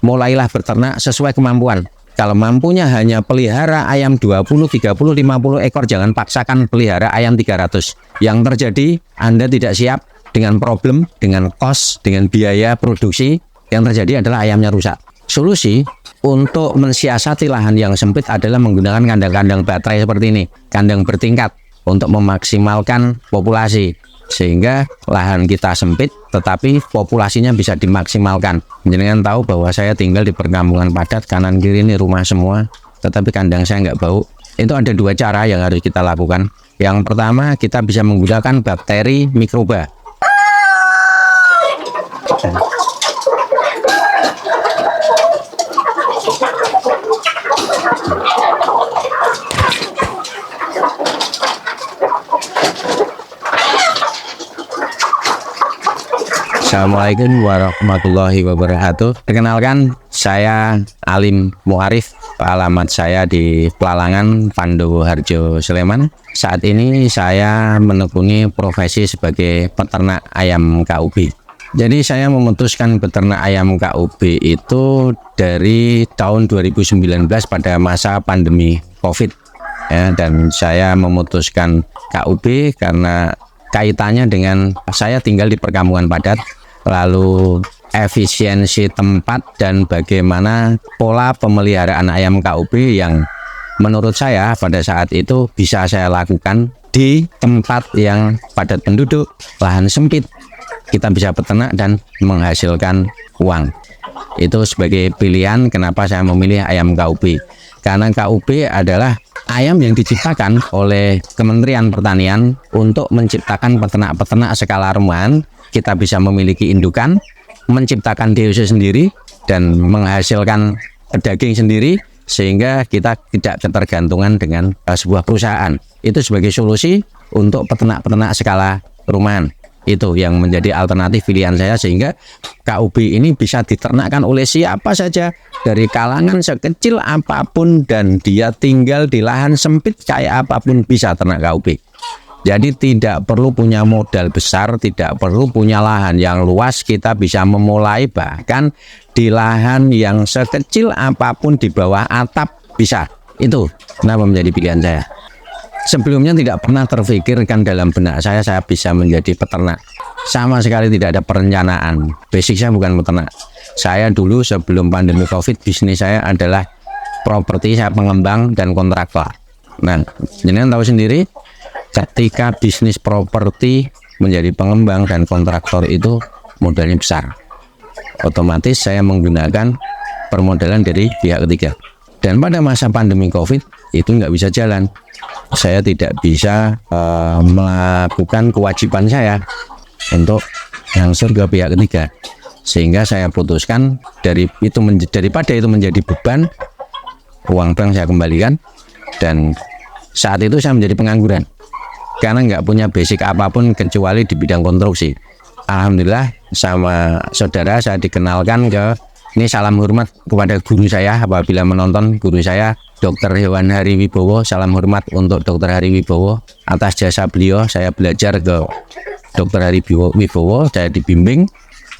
mulailah beternak sesuai kemampuan. Kalau mampunya hanya pelihara ayam 20, 30, 50 ekor, jangan paksakan pelihara ayam 300. Yang terjadi, Anda tidak siap dengan problem, dengan cost, dengan biaya produksi. Yang terjadi adalah ayamnya rusak. Solusi untuk mensiasati lahan yang sempit adalah menggunakan kandang-kandang baterai seperti ini. Kandang bertingkat untuk memaksimalkan populasi. Sehingga lahan kita sempit tetapi populasinya bisa dimaksimalkan. Jenengan tahu bahwa saya tinggal di perkampungan padat, kanan kiri ini rumah semua, tetapi kandang saya nggak bau. Itu ada dua cara yang harus kita lakukan. Yang pertama, kita bisa menggunakan bakteri mikroba. Assalamualaikum warahmatullahi wabarakatuh. Perkenalkan, saya Alim Muarif. Alamat saya di Pelalangan, Pandowo Harjo, Sleman. Saat ini saya menekuni profesi sebagai peternak ayam KUB. Jadi saya memutuskan beternak ayam KUB itu dari tahun 2019 pada masa pandemi COVID. Ya, dan saya memutuskan KUB karena kaitannya dengan saya tinggal di perkampungan padat, lalu efisiensi tempat dan bagaimana pola pemeliharaan ayam KUB yang menurut saya pada saat itu bisa saya lakukan di tempat yang padat penduduk, lahan sempit, kita bisa peternak dan menghasilkan uang. Itu sebagai pilihan kenapa saya memilih ayam KUB. Karena KUB adalah ayam yang diciptakan oleh Kementerian Pertanian untuk menciptakan peternak-peternak skala rumahan. Kita bisa memiliki indukan, menciptakan DOC sendiri, dan menghasilkan daging sendiri, sehingga kita tidak ketergantungan dengan sebuah perusahaan. Itu sebagai solusi untuk peternak-peternak skala rumahan. Itu yang menjadi alternatif pilihan saya, sehingga KUB ini bisa diternakkan oleh siapa saja dari kalangan sekecil apapun, dan dia tinggal di lahan sempit kayak apapun bisa ternak KUB. Jadi tidak perlu punya modal besar, tidak perlu punya lahan yang luas, kita bisa memulai bahkan di lahan yang sekecil apapun di bawah atap bisa. Itu kenapa menjadi pilihan saya. Sebelumnya tidak pernah terfikirkan dalam benak saya bisa menjadi peternak. Sama sekali tidak ada perencanaan. Basic saya bukan peternak. Saya dulu sebelum pandemi COVID, bisnis saya adalah properti, saya pengembang dan kontraktor. Nah, jenengan tahu sendiri, ketika bisnis properti menjadi pengembang dan kontraktor itu modalnya besar. Otomatis saya menggunakan permodalan dari pihak ketiga. Dan pada masa pandemi COVID itu nggak bisa jalan. Saya tidak bisa melakukan kewajiban saya untuk langsung ke pihak ketiga. Sehingga saya putuskan daripada itu menjadi beban, uang bank saya kembalikan. Dan saat itu saya menjadi pengangguran karena nggak punya basic apapun kecuali di bidang konstruksi. Alhamdulillah sama saudara saya dikenalkan ini salam hormat kepada guru saya apabila menonton, guru saya Dr. Hewan Hari Wibowo. Salam hormat untuk Dr. Hari Wibowo. Atas jasa beliau saya belajar ke Dr. Hari Wibowo, saya dibimbing,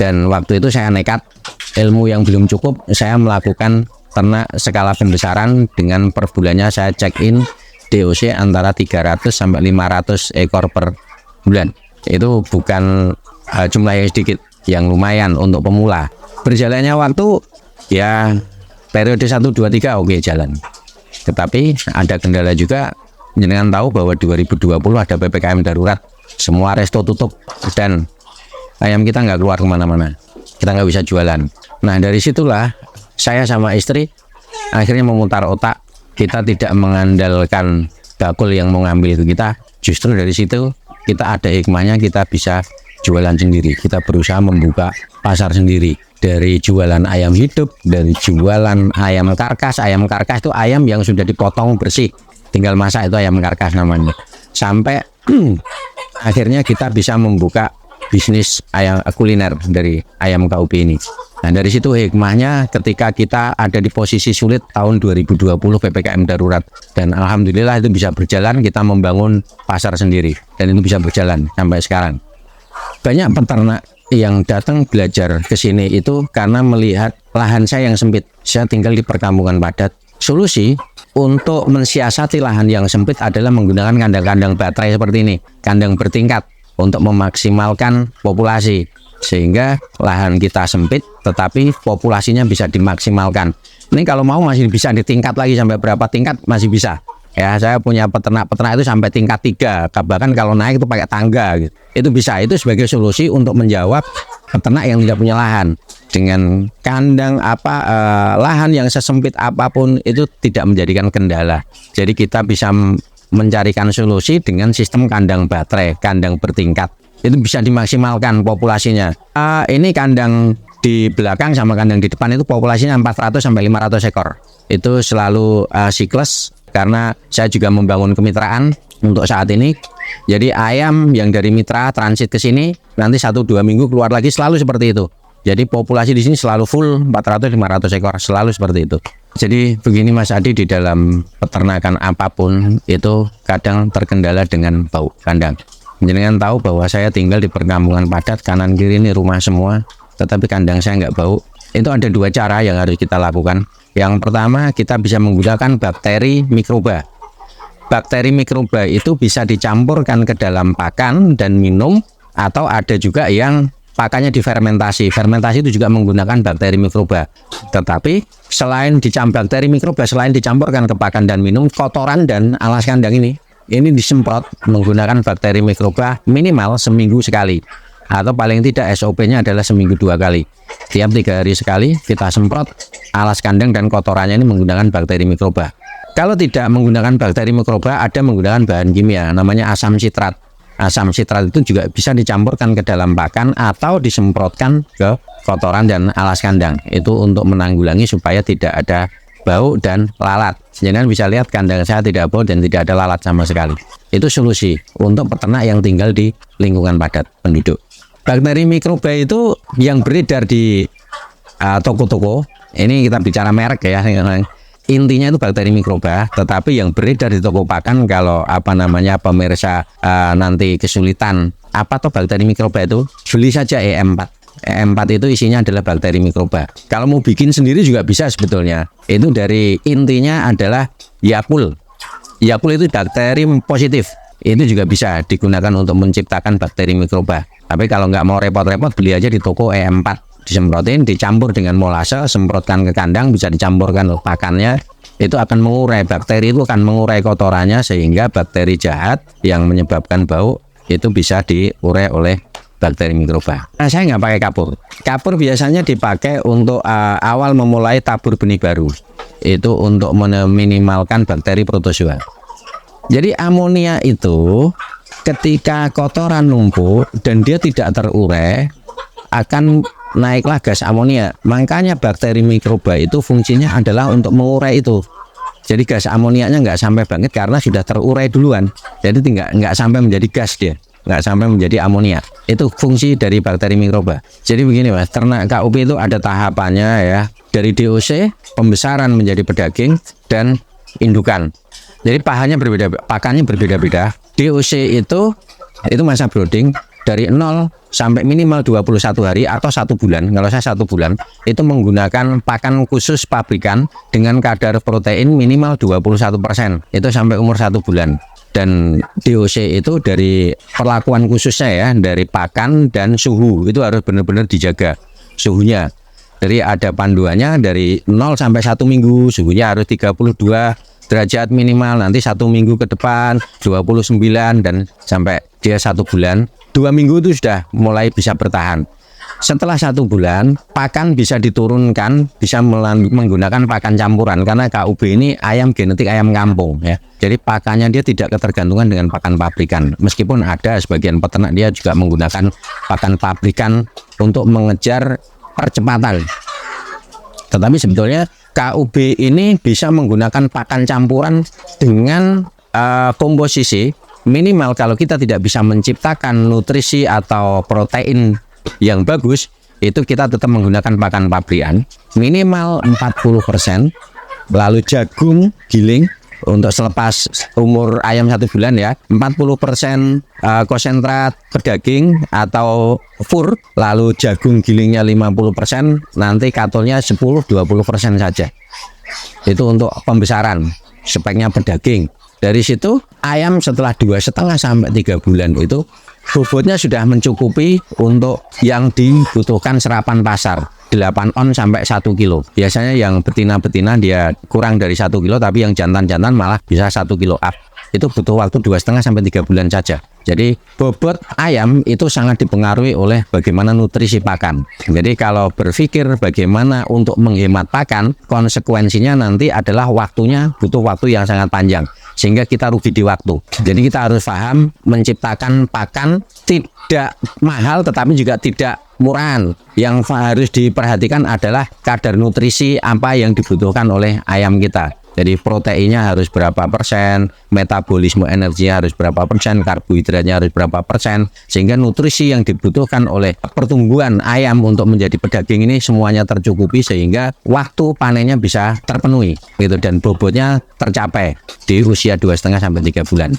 dan waktu itu saya nekat, ilmu yang belum cukup, saya melakukan ternak skala pembesaran dengan per bulannya saya check in DOC antara 300 sampai 500 ekor per bulan. Itu bukan jumlah yang sedikit, yang lumayan untuk pemula. Berjalannya waktu ya periode 1, 2, 3 oke jalan. Tetapi ada kendala juga. Jenengan tahu bahwa 2020 ada PPKM darurat, semua resto tutup dan ayam kita nggak keluar kemana-mana, kita nggak bisa jualan. Nah dari situlah saya sama istri akhirnya memutar otak. Kita tidak mengandalkan bakul yang mau ngambil ke kita. Justru dari situ kita ada hikmahnya, kita bisa jualan sendiri. Kita berusaha membuka pasar sendiri. Dari jualan ayam hidup, dari jualan ayam karkas. Ayam karkas itu ayam yang sudah dipotong bersih, tinggal masak, itu ayam karkas namanya. Sampai akhirnya kita bisa membuka bisnis ayam kuliner dari ayam KUB ini. Nah dari situ hikmahnya ketika kita ada di posisi sulit tahun 2020 PPKM darurat, dan alhamdulillah itu bisa berjalan, kita membangun pasar sendiri dan itu bisa berjalan sampai sekarang. Banyak peternak yang datang belajar ke sini itu karena melihat lahan saya yang sempit. Saya tinggal di perkampungan padat. Solusi untuk mensiasati lahan yang sempit adalah menggunakan kandang-kandang baterai seperti ini, kandang bertingkat untuk memaksimalkan populasi. Sehingga lahan kita sempit tetapi populasinya bisa dimaksimalkan. Ini kalau mau masih bisa ditingkat lagi, sampai berapa tingkat masih bisa. Ya, saya punya peternak itu sampai tingkat 3, bahkan kalau naik itu pakai tangga gitu. Itu bisa, itu sebagai solusi untuk menjawab peternak yang tidak punya lahan. Dengan kandang lahan yang sesempit apapun itu tidak menjadikan kendala. Jadi kita bisa mencarikan solusi dengan sistem kandang baterai, kandang bertingkat. Itu bisa dimaksimalkan populasinya. Ini kandang di belakang sama kandang di depan itu populasinya 400 sampai 500 ekor. Itu selalu siklus karena saya juga membangun kemitraan untuk saat ini. Jadi ayam yang dari mitra transit ke sini nanti 1-2 minggu keluar lagi, selalu seperti itu. Jadi populasi di sini selalu full 400-500 ekor, selalu seperti itu. Jadi begini Mas Adi, di dalam peternakan apapun itu kadang terkendala dengan bau kandang. Jenengan tahu bahwa saya tinggal di perkampungan padat, kanan kiri ini rumah semua, tetapi kandang saya nggak bau. Itu ada 2 cara yang harus kita lakukan. Yang pertama, kita bisa menggunakan bakteri mikroba. Bakteri mikroba itu bisa dicampurkan ke dalam pakan dan minum, atau ada juga yang pakannya difermentasi. Fermentasi itu juga menggunakan bakteri mikroba. Tetapi selain bakteri mikroba, selain dicampurkan ke pakan dan minum, kotoran dan alas kandang ini disemprot menggunakan bakteri mikroba minimal seminggu sekali, atau paling tidak SOP-nya adalah seminggu 2 kali. Tiap 3 hari sekali kita semprot alas kandang dan kotorannya ini menggunakan bakteri mikroba. Kalau tidak menggunakan bakteri mikroba, ada menggunakan bahan kimia namanya asam sitrat. Asam sitrat itu juga bisa dicampurkan ke dalam pakan atau disemprotkan ke kotoran dan alas kandang. Itu untuk menanggulangi supaya tidak ada bau dan lalat. Jangan bisa lihat kandang saya tidak bau dan tidak ada lalat sama sekali. Itu solusi untuk peternak yang tinggal di lingkungan padat penduduk. Bakteri mikroba itu yang beredar di toko-toko. Ini kita bicara merek ya. Intinya itu bakteri mikroba, tetapi yang beredar di toko pakan, kalau pemirsa nanti kesulitan apa tuh bakteri mikroba itu, beli saja EM4. EM4 itu isinya adalah bakteri mikroba. Kalau mau bikin sendiri juga bisa sebetulnya. Itu dari intinya adalah Yakul. Yakul itu bakteri positif. Itu juga bisa digunakan untuk menciptakan bakteri mikroba. Tapi kalau nggak mau repot-repot, beli aja di toko EM4. Disemprotin, dicampur dengan molase, semprotkan ke kandang, bisa dicampurkan ke pakannya. Itu akan mengurai, bakteri itu akan mengurai kotorannya, sehingga bakteri jahat yang menyebabkan bau itu bisa diurai oleh bakteri mikroba. Nah, saya nggak pakai kapur. Kapur biasanya dipakai untuk awal memulai tabur benih baru. Itu untuk meminimalkan bakteri protozoa. Jadi amonia itu ketika kotoran numpuk dan dia tidak terurai, akan naiklah gas amonia. Makanya bakteri mikroba itu fungsinya adalah untuk mengurai itu. Jadi gas amonianya nggak sampai banget karena sudah terurai duluan. Jadi nggak sampai menjadi gas dia, nggak sampai menjadi amonia. Itu fungsi dari bakteri mikroba. Jadi begini Mas, ternak KUP itu ada tahapannya ya. Dari DOC, pembesaran menjadi pedaging, dan indukan. Jadi pakannya berbeda-beda. DOC itu masa brooding dari 0 sampai minimal 21 hari atau 1 bulan. Kalau saya 1 bulan itu menggunakan pakan khusus pabrikan dengan kadar protein minimal 21%. Itu sampai umur 1 bulan. Dan DOC itu dari perlakuan khususnya ya, dari pakan dan suhu itu harus benar-benar dijaga suhunya. Jadi ada panduannya dari 0 sampai 1 minggu suhunya harus 32 derajat minimal, nanti 1 minggu ke depan 29, dan sampai dia 1 bulan. 2 minggu itu sudah mulai bisa bertahan. Setelah 1 bulan, pakan bisa diturunkan, bisa menggunakan pakan campuran, karena KUB ini ayam genetik ayam kampung ya. Jadi pakannya dia tidak ketergantungan dengan pakan pabrikan. Meskipun ada sebagian peternak dia juga menggunakan pakan pabrikan untuk mengejar percepatan. Tetapi sebetulnya KUB ini bisa menggunakan pakan campuran dengan komposisi minimal. Kalau kita tidak bisa menciptakan nutrisi atau protein yang bagus, itu kita tetap menggunakan pakan pabrikan minimal 40%, lalu jagung giling untuk selepas umur ayam 1 bulan ya, 40% konsentrat pedaging atau fur, lalu jagung gilingnya 50%, nanti katolnya 10-20% saja. Itu untuk pembesaran, speknya pedaging. Dari situ ayam setelah 2,5-3 bulan itu bobotnya sudah mencukupi untuk yang dibutuhkan serapan pasar. 8 on sampai 1 kilo. Biasanya yang betina-betina dia kurang dari 1 kilo, tapi yang jantan-jantan malah bisa 1 kilo up. Itu butuh waktu 2,5-3 bulan saja. Jadi bobot ayam itu sangat dipengaruhi oleh bagaimana nutrisi pakan. Jadi kalau berpikir bagaimana untuk menghemat pakan, konsekuensinya nanti adalah waktunya butuh waktu yang sangat panjang, sehingga kita rugi di waktu. Jadi kita harus paham menciptakan pakan tidak mahal tetapi juga tidak murahan. Yang harus diperhatikan adalah kadar nutrisi apa yang dibutuhkan oleh ayam kita. Jadi proteinnya harus berapa persen, metabolisme energinya harus berapa persen, karbohidratnya harus berapa persen, sehingga nutrisi yang dibutuhkan oleh pertumbuhan ayam untuk menjadi pedaging ini semuanya tercukupi, sehingga waktu panennya bisa terpenuhi gitu, dan bobotnya tercapai di usia 2,5-3 bulan.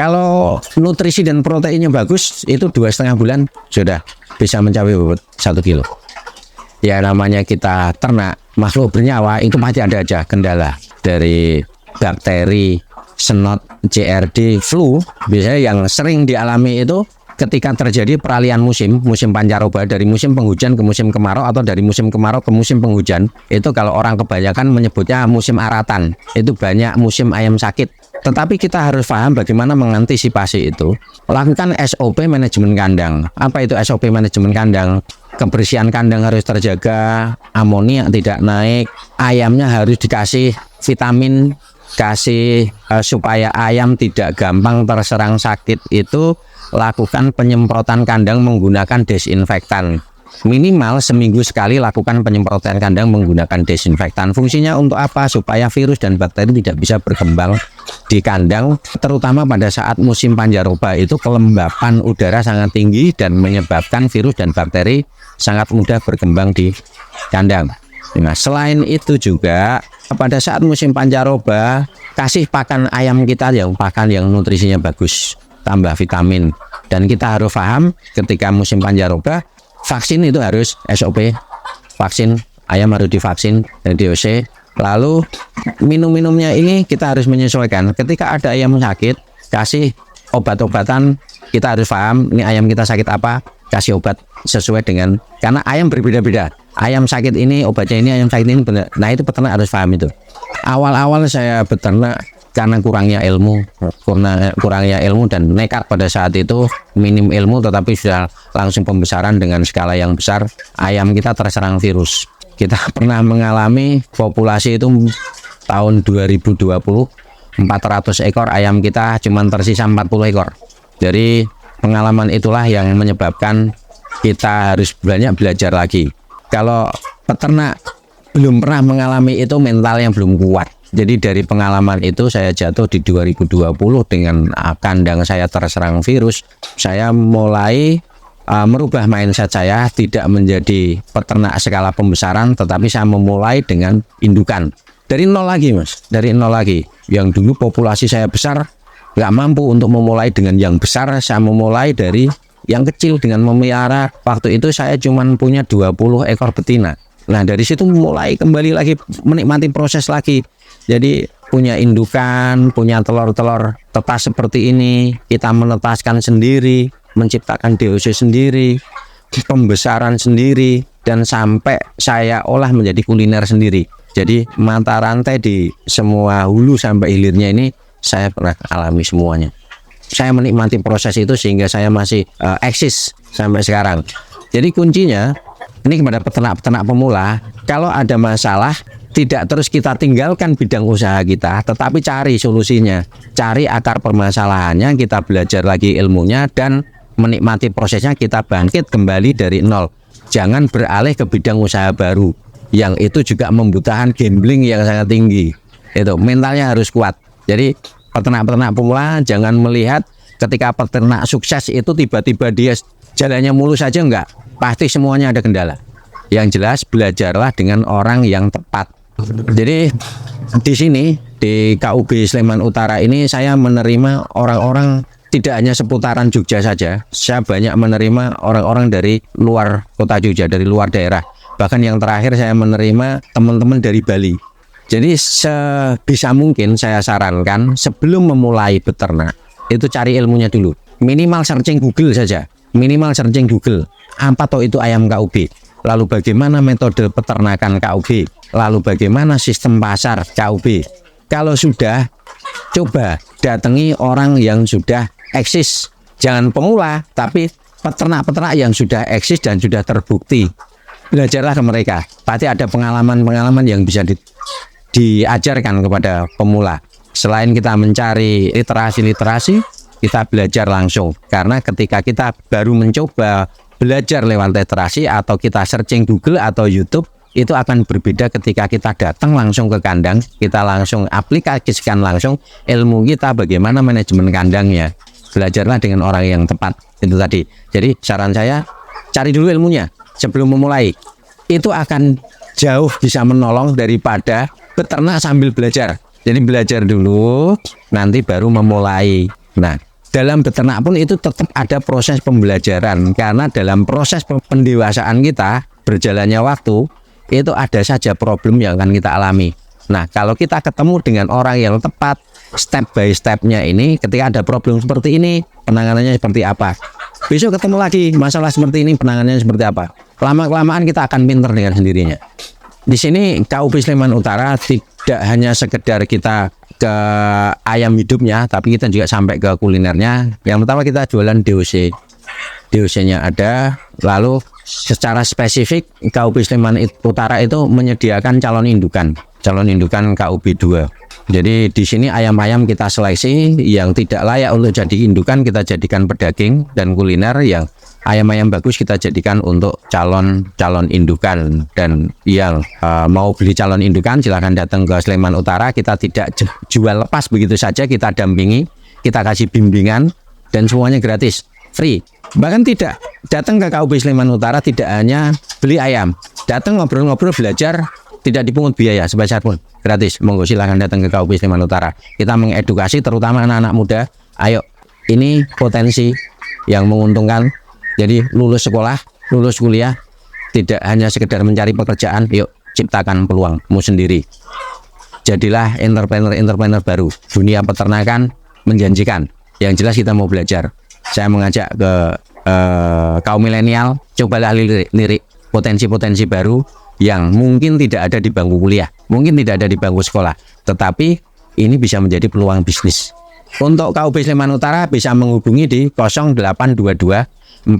Kalau nutrisi dan proteinnya bagus, itu 2,5 bulan sudah bisa mencapai bobot 1 kilo. Ya namanya kita ternak makhluk bernyawa, itu pasti ada aja kendala dari bakteri, senot, CRD, flu. Biasanya yang sering dialami itu ketika terjadi peralihan musim pancaroba, dari musim penghujan ke musim kemarau atau dari musim kemarau ke musim penghujan. Itu kalau orang kebanyakan menyebutnya musim aratan. Itu banyak musim ayam sakit. Tetapi kita harus paham bagaimana mengantisipasi itu. Lakukan SOP manajemen kandang. Apa itu SOP manajemen kandang? Kebersihan kandang harus terjaga, amoniak tidak naik, ayamnya harus dikasih vitamin, supaya ayam tidak gampang terserang sakit. Itu lakukan penyemprotan kandang menggunakan desinfektan. Minimal seminggu sekali lakukan penyemprotan kandang menggunakan desinfektan. Fungsinya untuk apa? Supaya virus dan bakteri tidak bisa berkembang di kandang, terutama pada saat musim pancaroba. Itu kelembapan udara sangat tinggi dan menyebabkan virus dan bakteri sangat mudah berkembang di kandang. Nah, selain itu juga pada saat musim pancaroba, kasih pakan ayam kita yang pakan yang nutrisinya bagus, tambah vitamin. Dan kita harus paham ketika musim pancaroba, vaksin itu harus SOP, vaksin ayam harus divaksin dan DOC. Lalu minum-minumnya ini kita harus menyesuaikan. Ketika ada ayam sakit, kasih obat-obatan. Kita harus paham ini ayam kita sakit apa, kasih obat sesuai dengan, karena ayam berbeda-beda. Ayam sakit ini obatnya ini, ayam sakit ini benar. Nah itu peternak harus paham itu. Awal-awal saya beternak karena kurangnya ilmu dan nekat pada saat itu, minim ilmu tetapi sudah langsung pembesaran dengan skala yang besar. Ayam kita terserang virus. Kita pernah mengalami populasi itu tahun 2020 400 ekor ayam kita cuma tersisa 40 ekor. Jadi pengalaman itulah yang menyebabkan kita harus banyak belajar lagi. Kalau peternak belum pernah mengalami itu, mental yang belum kuat. Jadi dari pengalaman itu saya jatuh di 2020 dengan kandang saya terserang virus. Saya mulai merubah mindset saya, tidak menjadi peternak skala pembesaran, tetapi saya memulai dengan indukan. Dari nol lagi mas, dari nol lagi. Yang dulu populasi saya besar, nggak mampu untuk memulai dengan yang besar. Saya memulai dari yang kecil dengan memelihara. Waktu itu saya cuma punya 20 ekor betina. Nah dari situ mulai kembali lagi menikmati proses lagi. Jadi punya indukan, punya telur-telur tetas seperti ini, kita menetaskan sendiri, menciptakan DOC sendiri, pembesaran sendiri, dan sampai saya olah menjadi kuliner sendiri. Jadi mata rantai di semua hulu sampai hilirnya ini saya pernah alami semuanya. Saya menikmati proses itu sehingga saya masih eksis sampai sekarang. Jadi kuncinya ini kepada peternak-peternak pemula, kalau ada masalah tidak terus kita tinggalkan bidang usaha kita, tetapi cari solusinya, cari akar permasalahannya, kita belajar lagi ilmunya dan menikmati prosesnya, kita bangkit kembali dari nol. Jangan beralih ke bidang usaha baru yang itu juga membutuhkan gambling yang sangat tinggi. Itu mentalnya harus kuat. Jadi peternak-peternak pemula jangan melihat ketika peternak sukses itu tiba-tiba dia jalannya mulus saja, enggak. Pasti semuanya ada kendala. Yang jelas belajarlah dengan orang yang tepat. Jadi di Di KUB Sleman Utara ini saya menerima orang-orang tidak hanya seputaran Jogja saja, saya banyak menerima orang-orang dari luar kota Jogja, dari luar daerah. Bahkan yang terakhir saya menerima teman-teman dari Bali. Jadi sebisa mungkin saya sarankan sebelum memulai beternak, itu cari ilmunya dulu. Minimal searching Google saja, minimal searching Google. Apa toh itu ayam KUB? Lalu bagaimana metode peternakan KUB? Lalu bagaimana sistem pasar KUB? Kalau sudah, coba datangi orang yang sudah eksis. Jangan pemula, tapi peternak-peternak yang sudah eksis dan sudah terbukti. Belajarlah ke mereka. Pasti ada pengalaman-pengalaman yang bisa diajarkan kepada pemula. Selain kita mencari literasi-literasi, kita belajar langsung. Karena ketika kita baru mencoba belajar lewat literasi atau kita searching Google atau YouTube, itu akan berbeda ketika kita datang langsung ke kandang, kita langsung aplikasikan langsung ilmu kita bagaimana manajemen kandangnya. Belajarlah dengan orang yang tepat, itu tadi. Jadi saran saya, cari dulu ilmunya sebelum memulai. Itu akan jauh bisa menolong daripada beternak sambil belajar. Jadi belajar dulu, nanti baru memulai. Nah, dalam beternak pun itu tetap ada proses pembelajaran. Karena dalam proses pendewasaan kita, berjalannya waktu, itu ada saja problem yang akan kita alami. Nah, kalau kita ketemu dengan orang yang tepat, step by stepnya ini, ketika ada problem seperti ini, penanganannya seperti apa. Besok ketemu lagi, masalah seperti ini, penanganannya seperti apa. Lama-kelamaan kita akan pinter dengan sendirinya. Di sini KUB Sleman Utara tidak hanya sekedar kita ke ayam hidupnya, tapi kita juga sampai ke kulinernya. Yang pertama kita jualan DOC. DOC-nya ada, lalu secara spesifik KUB Sleman Utara itu menyediakan calon indukan KUB 2. Jadi di sini ayam-ayam kita seleksi yang tidak layak untuk jadi indukan kita jadikan pedaging, dan kuliner yang ayam-ayam bagus kita jadikan untuk calon indukan. Dan yang mau beli calon indukan silahkan datang ke Sleman Utara. Kita tidak jual lepas begitu saja, kita dampingi, kita kasih bimbingan, dan semuanya gratis, free. Bahkan tidak datang ke KUB Sleman Utara tidak hanya beli ayam, datang ngobrol-ngobrol, belajar, tidak dipungut biaya sebesar pun, gratis. Monggo silahkan datang ke KUB Sleman Utara. Kita mengedukasi terutama anak-anak muda. Ayo, ini potensi yang menguntungkan. Jadi lulus sekolah, lulus kuliah, tidak hanya sekedar mencari pekerjaan. Yuk ciptakan peluangmu sendiri. Jadilah entrepreneur baru. Dunia peternakan menjanjikan. Yang jelas kita mau belajar. Saya mengajak ke kaum milenial, cobalah lirik potensi-potensi baru yang mungkin tidak ada di bangku kuliah, mungkin tidak ada di bangku sekolah, tetapi ini bisa menjadi peluang bisnis. Untuk KUB Sleman Utara bisa menghubungi di 0822 42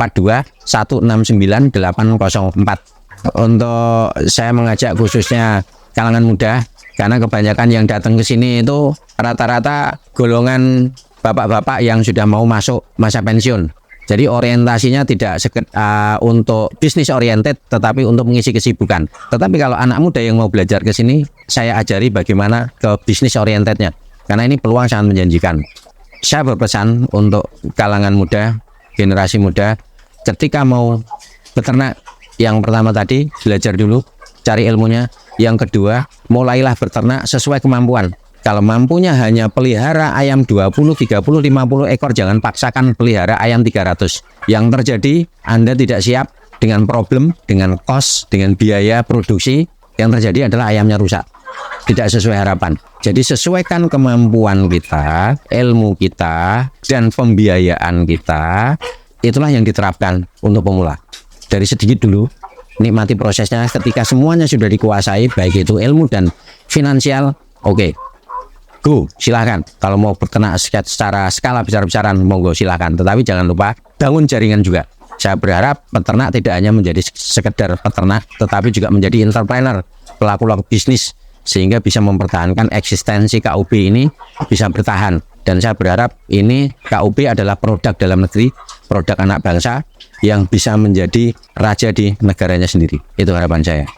169 804. Untuk saya mengajak khususnya kalangan muda, karena kebanyakan yang datang ke sini itu rata-rata golongan bapak-bapak yang sudah mau masuk masa pensiun. Jadi orientasinya tidak untuk bisnis oriented, tetapi untuk mengisi kesibukan. Tetapi kalau anak muda yang mau belajar ke sini, saya ajari bagaimana ke bisnis orientednya. Karena ini peluang sangat menjanjikan. Saya berpesan untuk kalangan muda, generasi muda, ketika mau beternak, yang pertama tadi belajar dulu, cari ilmunya. Yang kedua, mulailah beternak sesuai kemampuan. Kalau mampunya hanya pelihara ayam 20, 30, 50 ekor, jangan paksakan pelihara ayam 300. Yang terjadi, Anda tidak siap dengan problem, dengan cost, dengan biaya produksi. Yang terjadi adalah ayamnya rusak, tidak sesuai harapan. Jadi sesuaikan kemampuan kita, ilmu kita, dan pembiayaan kita. Itulah yang diterapkan untuk pemula. Dari sedikit dulu, nikmati prosesnya. Ketika semuanya sudah dikuasai, baik itu ilmu dan finansial, oke. Go, silahkan. Kalau mau berternak secara skala besar-besaran, monggo silahkan. Tetapi jangan lupa bangun jaringan juga. Saya berharap peternak tidak hanya menjadi sekedar peternak, tetapi juga menjadi entrepreneur, pelaku bisnis, sehingga bisa mempertahankan eksistensi KUB ini bisa bertahan. Dan saya berharap ini KUB adalah produk dalam negeri, produk anak bangsa yang bisa menjadi raja di negaranya sendiri. Itu harapan saya.